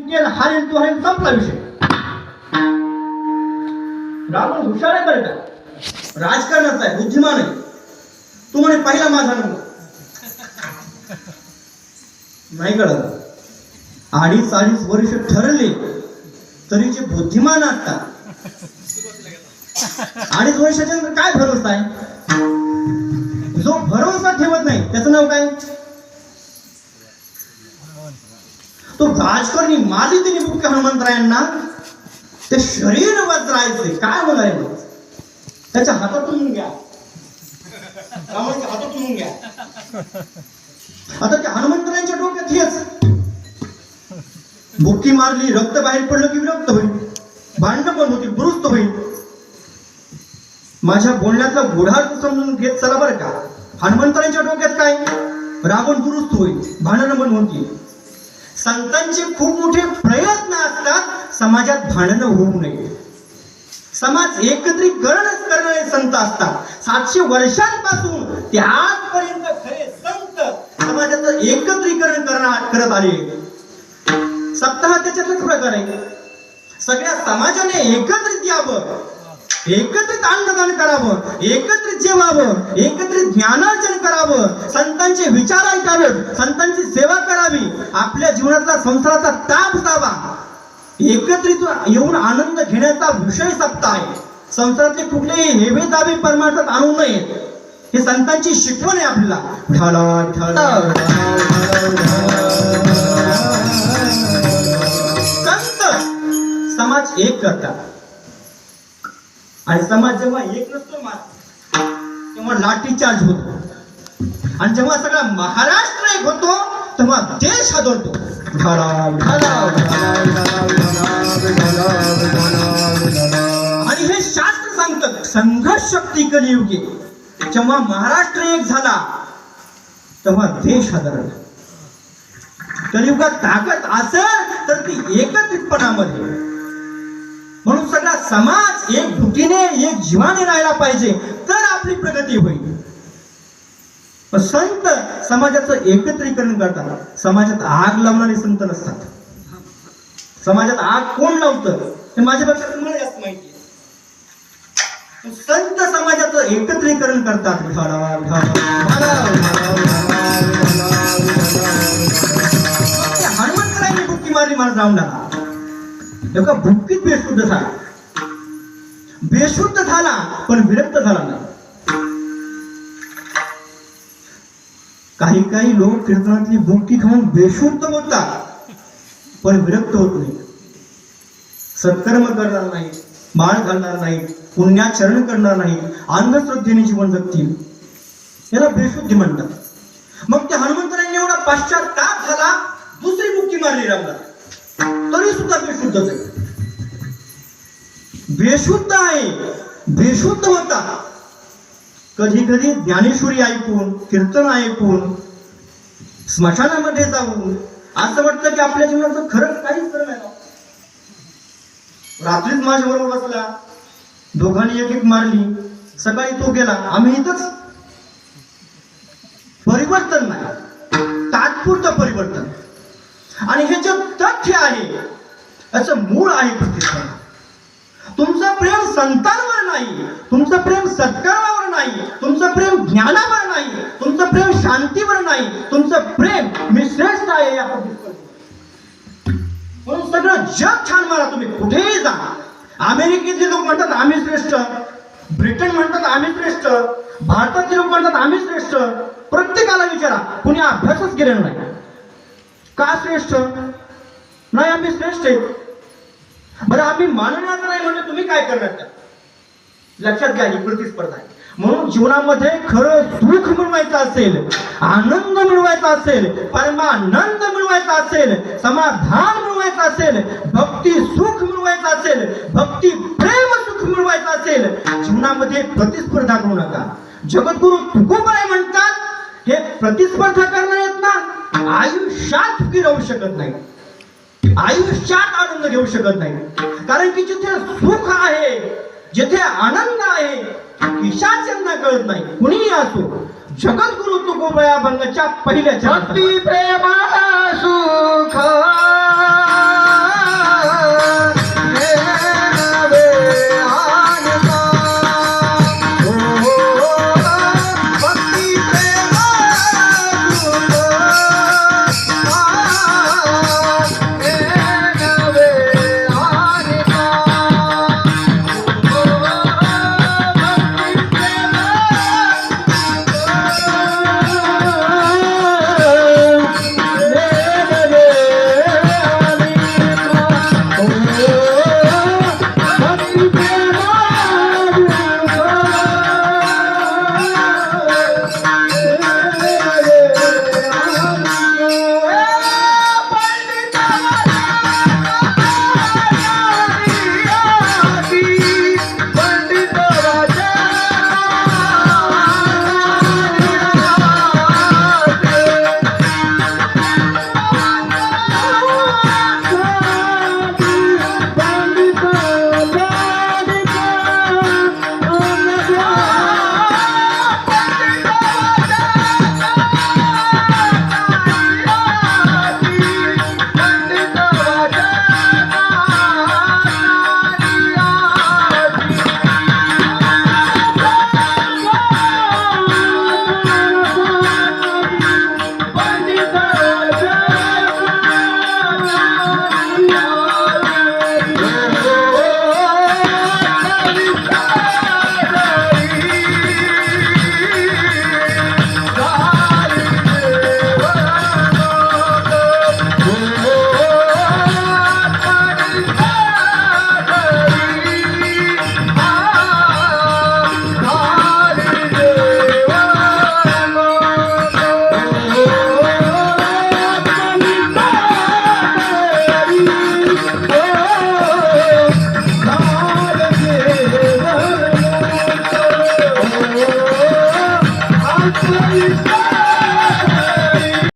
जिंकेल हारेल तो हारेल, संपला विषय. रावण हुशार आहे बरं का, राजकारणाचा आहे, बुद्धिमान आहे. तू म्हणे पहिला माझा नंबर नाही कळत. 2.5 वर्ष ठरले तरी जे बुद्धिमान असतात 2.5 वर्षाच्या नंतर काय भरोसा आहे. जो भरोसा ठेवत नाही त्याचं नाव काय. तो राजकारणी मारली तिने मुख्य हनुमंतरायांना, ते शरीर वज्रायचे काय होणार आहे. त्याच्या हातातून घ्या, रावणाच्या हातातून घ्या. आता त्या हनुमंतरायांच्या डोक्यात हेच, बुक्की मारली, रक्त बाहेर पडलं की विरक्त होईल, भांडण पण होतील, दुरुस्त होईल. माझ्या बोलण्यातला गुढार्थ समजून घेत चला बरं का. हनुमंतरांच्या डोक्यात काय, रावण दुरुस्त होईल, भांडणं पण होतील. संतांचे खूप मोठे प्रयत्न असतात समाजात भांडणं होऊ नये. समाज एकत्रीकरणच करणारे संत असतात. 700 वर्षांपासून ते आजपर्यंत खरे संत समाजाचं एकत्रीकरण करत आले. सप्ताह त्याच्यातलाच प्रकार आहे. सगळ्या समाजाने एकत्रित यावं, एकत्रित अन्नदान करावं, एकत्रित जेवावं, एकत्रित ज्ञानार्जन करावं, संतांचे विचार ऐकावेत, संतांची सेवा करावी, आपल्या जीवनातला संसाराचा ताप जावा, एकत्रित येऊन आनंद घेण्याचा विषय सप्ताह आहे. संसारातले कुठलेही हेवे दावे परमार्थात आणू नयेत. हे संतांची शिकवण आहे आपल्याला. संत समाज एक करतात. आणि समाज जेव्हा एक नसतो तेव्हा लाठीचार्ज होतो. आणि जेव्हा सगळा महाराष्ट्र एक होतो तेव्हा देश हादरतो. आणि हे शास्त्र सांगतं संघर्ष शक्ती कलियुगी. जेव्हा महाराष्ट्र एक झाला तेव्हा देश हादरला. कलियुगात ताकद असेल तर ती एकत्रितपणामध्ये. म्हणून सगळा समाज एक भूतीने एक जीवाने राहायला पाहिजे तर आपली प्रगती होईल. संत समाजाचं एकत्रीकरण करतात. समाजात आग लावणारे संत नसतात. समाजात आग कोण लावतं हे माझ्यापेक्षा तुम्हाला जास्त माहिती आहे. संत समाजाचं एकत्रीकरण करतात. हनुमंतरायांनी बुक्की मारली महाराज रावणाला. एका भुक्कीत बेशुद्ध झाला. बेशुद्ध झाला पण विरक्त झाला नाही. काही लोक कीर्तनातली बुक्की खाऊन बेशुद्ध होतात पण विरक्त होत नाही. सत्कर्म करणार नाही, माळ घालणार नाही, पुण्याचरण करणार नाही, अंधश्रद्धेने जीवन जगतील, याला बेशुद्धी म्हणतात. मग त्या हनुमंतरायांनी एवढा पश्चाताप झाला, दुसरी बुक्की मारली रावणाला, तरी सुद्धा बेशुद्ध आहे. बेशुद्ध आहे, बेशुद्ध होता. कधी कधी ज्ञानेश्वरी ऐकून, कीर्तन ऐकून, स्मशानामध्ये जाऊन असं वाटतं की आपल्या जीवनाचं खरंच काहीच खरं नाही. रात्रीच माझ्या बरोबर बसला, दोघांनी एक मारली, सकाळी तो गेला, आम्ही इथंच. परिवर्तन नाही, तात्पुरतं परिवर्तन. आणि हे जे तथ्य आहे याचं मूळ आहे प्रतिष्ठा. तुमचं प्रेम संतांवर नाही, तुमचं प्रेम सत्कर्मावर नाही, तुमचं प्रेम ज्ञानावर नाही, तुमचं प्रेम शांतीवर नाही, तुमचं प्रेम मी श्रेष्ठ आहे या प्रतिष्ठेवर. म्हणून सगळं जग छान मारा, तुम्ही कुठेही जा. अमेरिकेतले लोक म्हणतात आम्ही श्रेष्ठ, ब्रिटन म्हणतात आम्ही श्रेष्ठ, भारतातले लोक म्हणतात आम्ही श्रेष्ठ. प्रत्येकाला विचारा, कुणी अभ्यासच केलेला नाही. का श्रेष्ठ नाही? आम्ही श्रेष्ठ आहे. बरं आम्ही मानण्याचं नाही म्हणजे तुम्ही काय करणार त्या? लक्षात घ्या, ही प्रतिस्पर्धा आहे. म्हणून जीवनामध्ये खरं सुख मिळवायचं असेल, आनंद मिळवायचा असेल, परमानंद मिळवायचा असेल, समाधान मिळवायचं असेल, भक्ती सुख मिळवायचं असेल, भक्ती प्रेम सुख मिळवायचं असेल, जीवनामध्ये प्रतिस्पर्धा करू नका. जगद्गुरु तुकोबाई म्हणतात, हे प्रतिस्पर्धा करणार आहेत ना, आयुष्यात सुखी राहू शकत नाही, आयुष्यात आनंद घेऊ शकत नाही. कारण की जिथे सुख आहे, जिथे आनंद आहे, ईशाच्यांना कळत नाही. कुणीही असो, जगद्गुरु तुकोबाई अभंगाच्या पहिल्या भक्ती प्रेम सुख